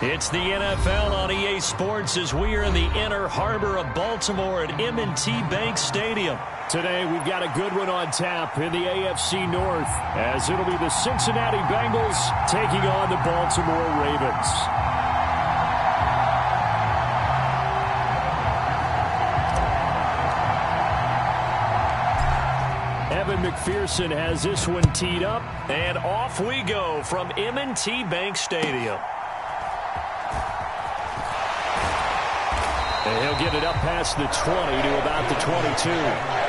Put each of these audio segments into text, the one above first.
It's the NFL on EA Sports as we are in the inner harbor of Baltimore at M&T Bank Stadium. Today we've got a good one on tap in the AFC North as it'll be the Cincinnati Bengals taking on the Baltimore Ravens. Evan McPherson has this one teed up. And off we go from M&T Bank Stadium. And he'll get it up past the 20 to about the 22.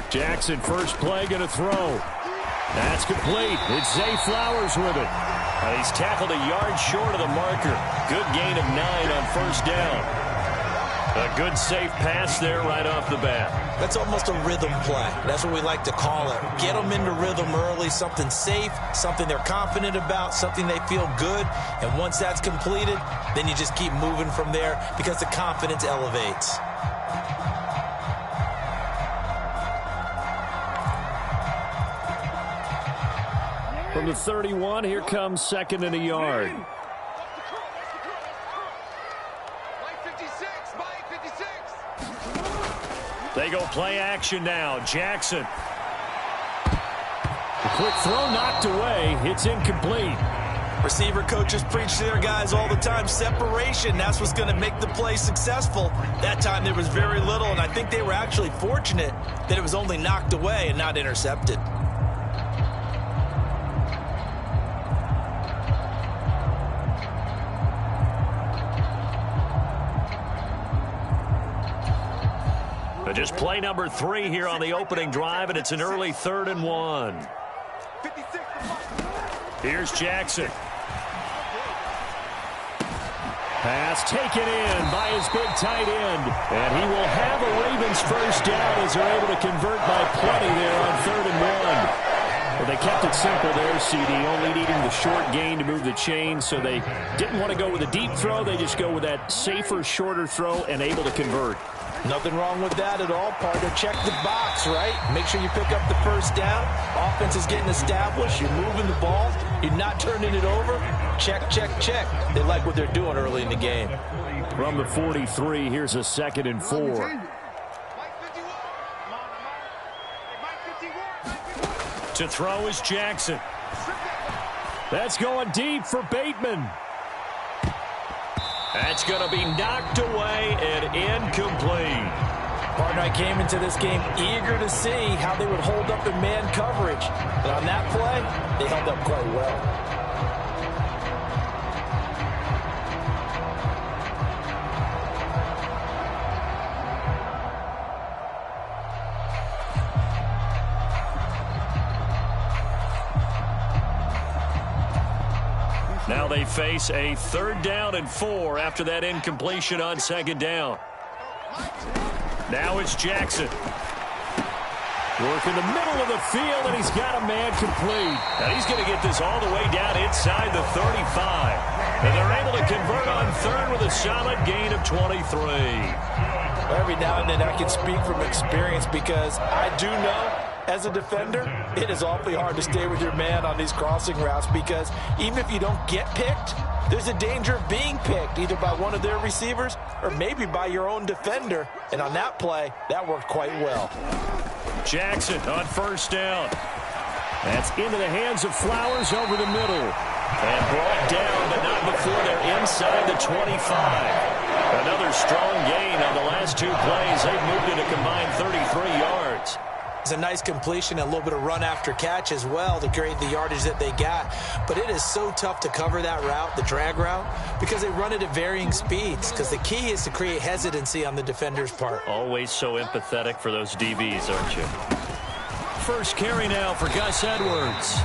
Jackson, first play, going to throw. That's complete. It's Zay Flowers with it. He's tackled a yard short of the marker. Good gain of 9 on first down. A good safe pass there right off the bat. That's almost a rhythm play. That's what we like to call it. Get them into rhythm early, something safe, something they're confident about, something they feel good. And once that's completed, then you just keep moving from there because the confidence elevates. From the 31, here comes second and a yard. They go play action now. Jackson. A quick throw knocked away. It's incomplete. Receiver coaches preach to their guys all the time. Separation, that's what's going to make the play successful. That time there was very little, and I think they were actually fortunate that it was only knocked away and not intercepted. Just play number 3 here on the opening drive, and it's an early 3rd and 1. Here's Jackson. Pass taken in by his big tight end. And he will have a Ravens first down as they're able to convert by plenty there on 3rd and 1. Well, they kept it simple there, CD, only needing the short gain to move the chain, so they didn't want to go with a deep throw. They just go with that safer, shorter throw and able to convert. Nothing wrong with that at all, partner. Check the box, right? Make sure you pick up the first down. Offense is getting established. You're moving the ball. You're not turning it over. Check, check, check. They like what they're doing early in the game. From the 43, here's a 2nd and 4. To throw is Jackson. That's going deep for Bateman. That's going to be knocked away and incomplete. Partner, I came into this game eager to see how they would hold up in man coverage. And on that play, they held up quite well. Now they face a 3rd down and 4 after that incompletion on 2nd down. Now it's Jackson. Work in the middle of the field, and he's got a man complete. And he's going to get this all the way down inside the 35. And they're able to convert on 3rd with a solid gain of 23. Every now and then I can speak from experience because I do know as a defender, it is awfully hard to stay with your man on these crossing routes because even if you don't get picked, there's a danger of being picked either by one of their receivers or maybe by your own defender. And on that play, that worked quite well. Jackson on first down. That's into the hands of Flowers over the middle. And brought down, but not before they're inside the 25. Another strong gain on the last 2 plays. They've moved it a combined 33 yards. It's a nice completion, a little bit of run after catch as well to create the yardage that they got. But it is so tough to cover that route, the drag route, because they run it at varying speeds. Because the key is to create hesitancy on the defender's part. Always so empathetic for those DBs, aren't you? First carry now for Gus Edwards.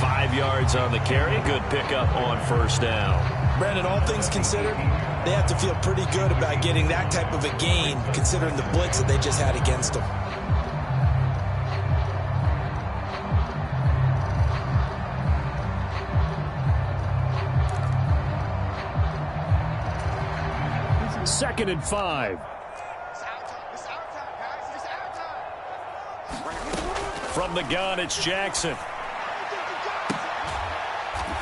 5 yards on the carry. Good pickup on first down. Brandon, all things considered, They have to feel pretty good about getting that type of a gain, considering the blitz that they just had against them. Second and 5. From the gun, it's Jackson.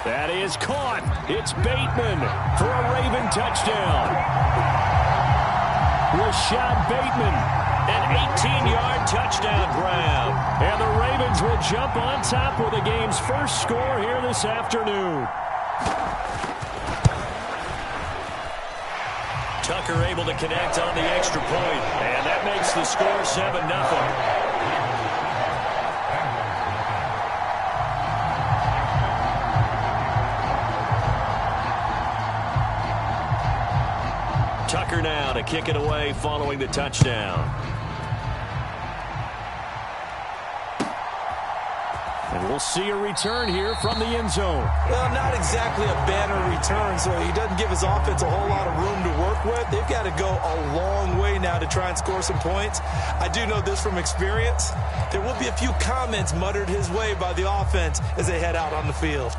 That is caught. It's Bateman for a Raven touchdown. Rashad Bateman, an 18-yard touchdown grab. And the Ravens will jump on top with the game's first score here this afternoon. Tucker able to connect on the extra point, and that makes the score 7-0. Tucker now to kick it away following the touchdown. And we'll see a return here from the end zone. Well, not exactly a banner return, so he doesn't give his offense a whole lot of room to work with. They've got to go a long way now to try and score some points. I do know this from experience. There will be a few comments muttered his way by the offense as they head out on the field.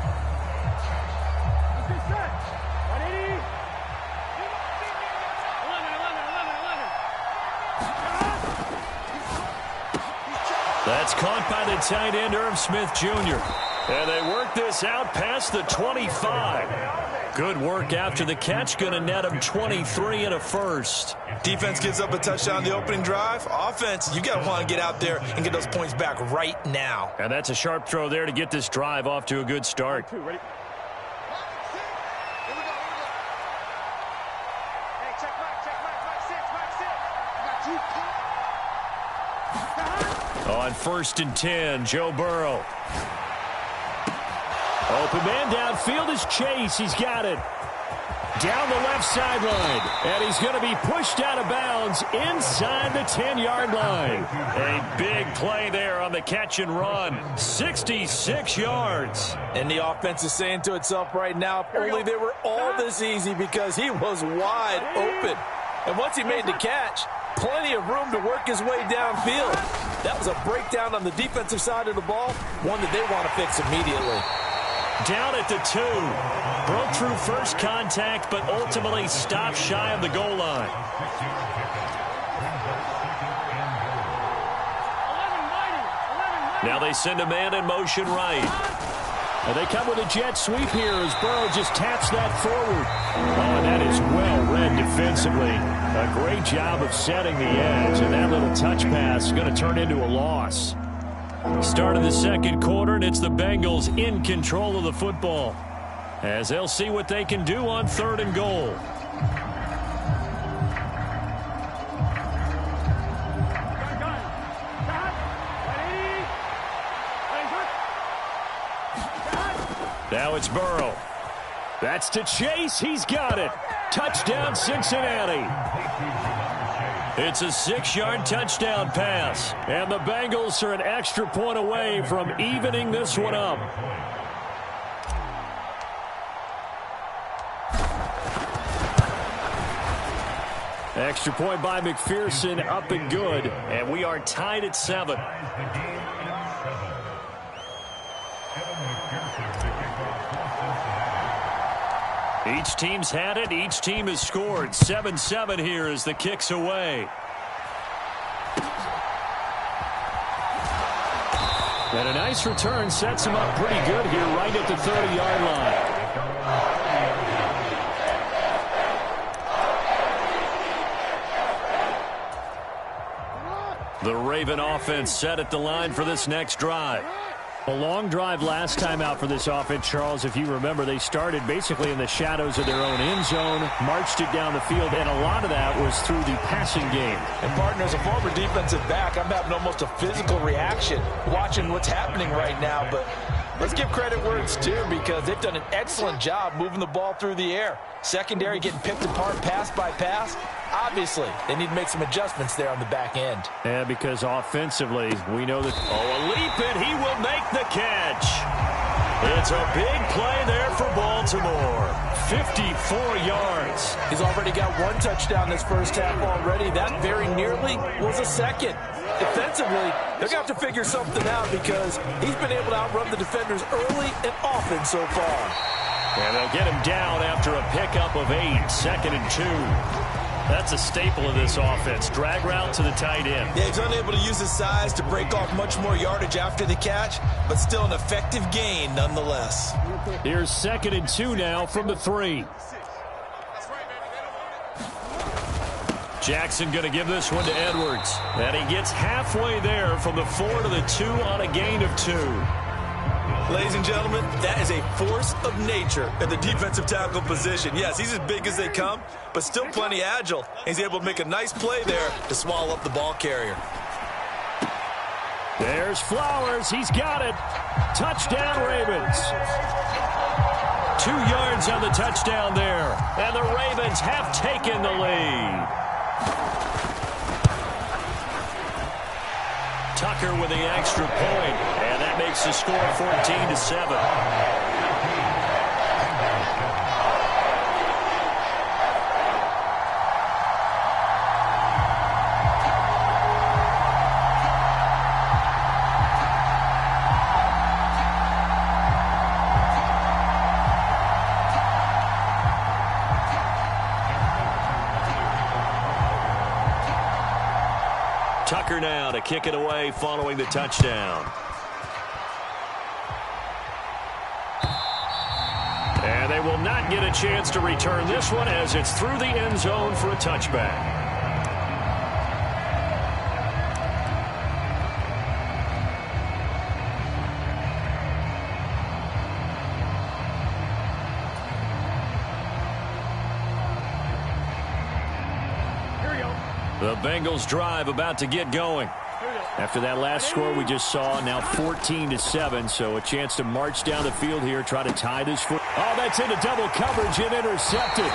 That's caught by the tight end, Irv Smith Jr. And they work this out past the 25. Good work after the catch. Going to net them 23 and a first. Defense gives up a touchdown the opening drive. Offense, you got to want to get out there and get those points back right now. And that's a sharp throw there to get this drive off to a good start. On 1st and 10, Joe Burrow. Open man downfield is Chase. He's got it. Down the left sideline. And he's going to be pushed out of bounds inside the 10-yard line. A big play there on the catch and run. 66 yards. And the offense is saying to itself right now, if only they were all this easy, because he was wide open. And once he made the catch, plenty of room to work his way downfield. That was a breakdown on the defensive side of the ball, one that they want to fix immediately. Down at the 2. Broke through first contact, but ultimately stopped shy of the goal line. Now they send a man in motion right. And they come with a jet sweep here as Burrow just taps that forward. Oh, and that is well read defensively. A great job of setting the edge, and that little touch pass is going to turn into a loss. Start of the second quarter, and it's the Bengals in control of the football, as they'll see what they can do on 3rd and goal. Now it's Burrow. That's to Chase. He's got it. Touchdown, Cincinnati. It's a 6-yard touchdown pass. And the Bengals are an extra point away from evening this one up. Extra point by McPherson, up and good. And we are tied at 7. Each team's had it. Each team has scored. 7-7 here as the kick's away. And a nice return sets him up pretty good here right at the 30-yard line. The Raven offense set at the line for this next drive. A long drive last time out for this offense, Charles. If you remember, they started basically in the shadows of their own end zone, marched it down the field, and a lot of that was through the passing game. And, partner, as a former defensive back, I'm having almost a physical reaction watching what's happening right now. But let's give credit where it's due, because they've done an excellent job moving the ball through the air. Secondary getting picked apart pass by pass. Obviously, they need to make some adjustments there on the back end. Yeah, because offensively, we know that... Oh, a leap, and he will make the catch. It's a big play there for Baltimore. 54 yards. He's already got one touchdown this first half already. That very nearly was a second. Defensively, they're going to have to figure something out because he's been able to outrun the defenders early and often so far. And they'll get him down after a pickup of 8, 2nd and 2. That's a staple of this offense. Drag route to the tight end. Yeah, he's unable to use his size to break off much more yardage after the catch, but still an effective gain nonetheless. Here's 2nd and 2 now from the 3. Jackson going to give this one to Edwards. And he gets halfway there from the 4 to the 2 on a gain of 2. Ladies and gentlemen, that is a force of nature at the defensive tackle position. Yes, he's as big as they come, but still plenty agile. He's able to make a nice play there to swallow up the ball carrier. There's Flowers. He's got it. Touchdown, Ravens. 2 yards on the touchdown there. And the Ravens have taken the lead. Tucker with the extra point, and that makes the score 14-7. Tucker now to kick it away following the touchdown. And they will not get a chance to return this one as it's through the end zone for a touchback. The Bengals drive about to get going. After that last score we just saw, now 14-7, so a chance to march down the field here, try to tie this foot. Oh, that's into double coverage and intercepted.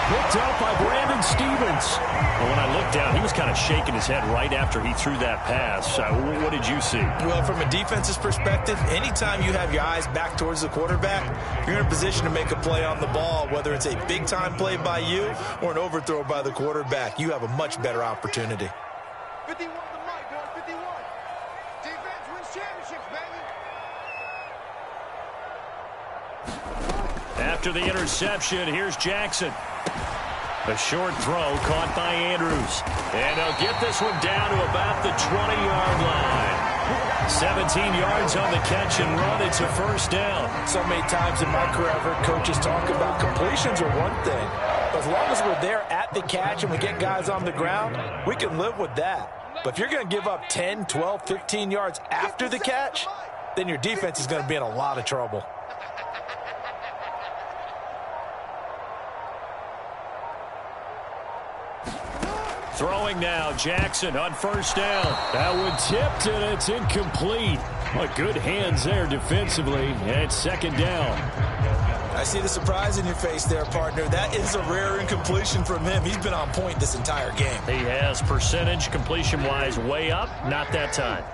Picked up by Brandon Stevens. Well, when I looked down, he was kind of shaking his head right after he threw that pass. What did you see? Well, from a defense's perspective, anytime you have your eyes back towards the quarterback, you're in a position to make a play on the ball, whether it's a big-time play by you or an overthrow by the quarterback. You have a much better opportunity. 51 to Mike, boy, 51. Defense wins championships, baby. After the interception, here's Jackson. A short throw caught by Andrews. And they'll get this one down to about the 20-yard line. 17 yards on the catch and run. It's a first down. So many times in my career I've heard coaches talk about completions are one thing. But as long as we're there at the catch and we get guys on the ground, we can live with that. But if you're going to give up 10, 12, 15 yards after the catch, then your defense is going to be in a lot of trouble. Throwing now, Jackson on first down. That one tipped, and it's incomplete. Well, good hands there defensively, and it's second down. I see the surprise in your face there, partner. That is a rare incompletion from him. He's been on point this entire game. He has percentage completion-wise way up, not that time.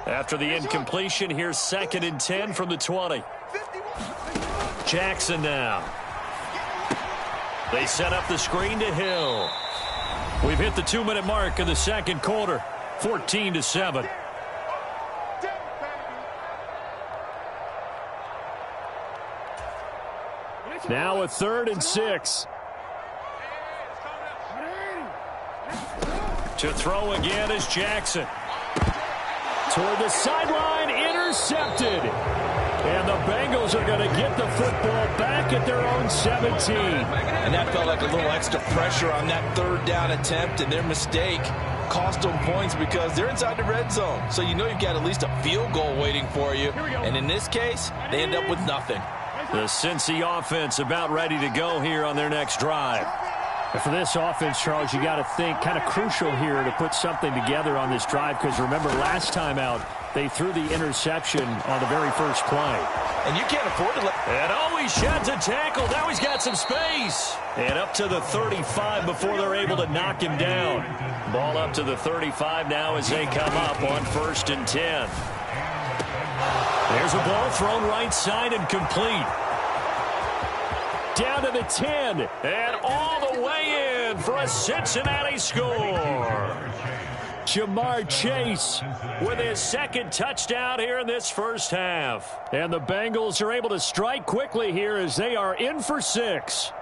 After the incompletion, here's 2nd and 10 from the 20. Jackson now. They set up the screen to Hill. We've hit the 2-minute mark of the second quarter, 14-7. Now a 3rd and 6. To throw again is Jackson. Toward the sideline, intercepted. And the Bengals are going to get the football back at their own 17. And that felt like a little extra pressure on that 3rd down attempt, and their mistake cost them points because they're inside the red zone. So you know you've got at least a field goal waiting for you. And in this case, they end up with nothing. The Cincy offense about ready to go here on their next drive. And for this offense, Charles, you got to think kind of crucial here to put something together on this drive because remember last time out, they threw the interception on the very first play. And you can't afford to let... And always sheds a tackle. Now he's got some space. And up to the 35 before they're able to knock him down. Ball up to the 35 now as they come up on 1st and 10. There's a ball thrown right side and complete. Down to the 10. And all the way in for a Cincinnati score. Jamar Chase With his second touchdown here in this first half. and the Bengals are able to strike quickly here as they are in for 6.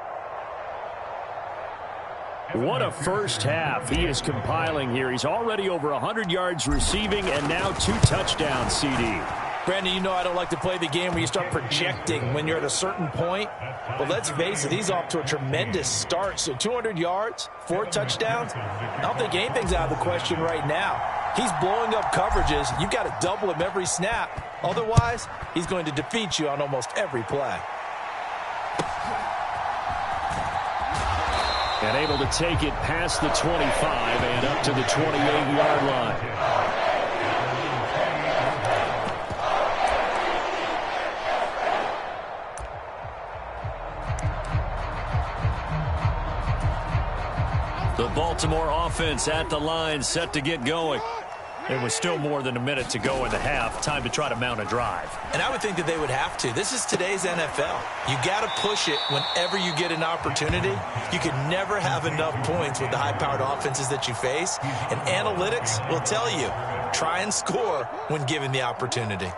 What a first half he is compiling here. He's already over 100 yards receiving and now 2 touchdowns, CD. Brandon, you know I don't like to play the game where you start projecting when you're at a certain point. But let's face it, he's off to a tremendous start. So 200 yards, 4 touchdowns. I don't think anything's out of the question right now. He's blowing up coverages. You've got to double him every snap. Otherwise, he's going to defeat you on almost every play. And able to take it past the 25 and up to the 28-yard line. The Baltimore offense at the line, set to get going. It was still more than a minute to go in the half. Time to try to mount a drive. And I would think that they would have to. This is today's NFL. You got to push it whenever you get an opportunity. You can never have enough points with the high-powered offenses that you face. And analytics will tell you, try and score when given the opportunity.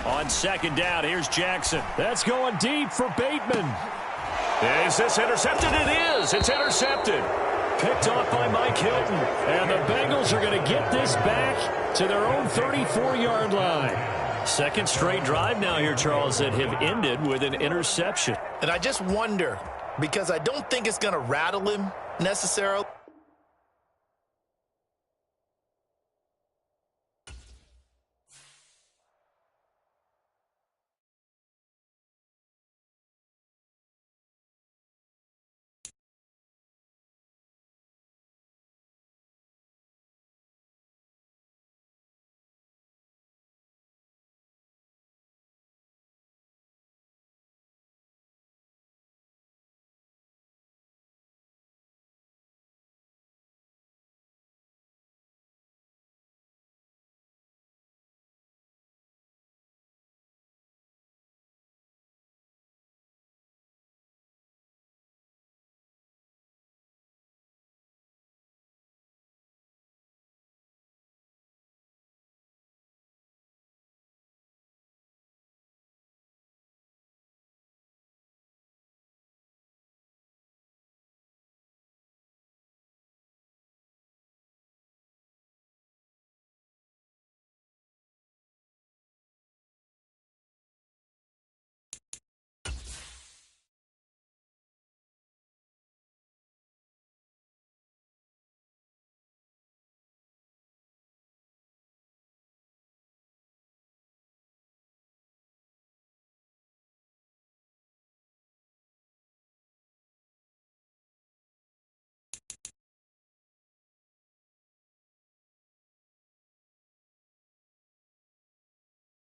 On second down, here's Jackson. That's going deep for Bateman. Is this intercepted? It is. It's intercepted. Picked off by Mike Hilton. And the Bengals are going to get this back to their own 34-yard line. Second straight drive now here, Charles, that have ended with an interception. And I just wonder, because I don't think it's going to rattle him necessarily.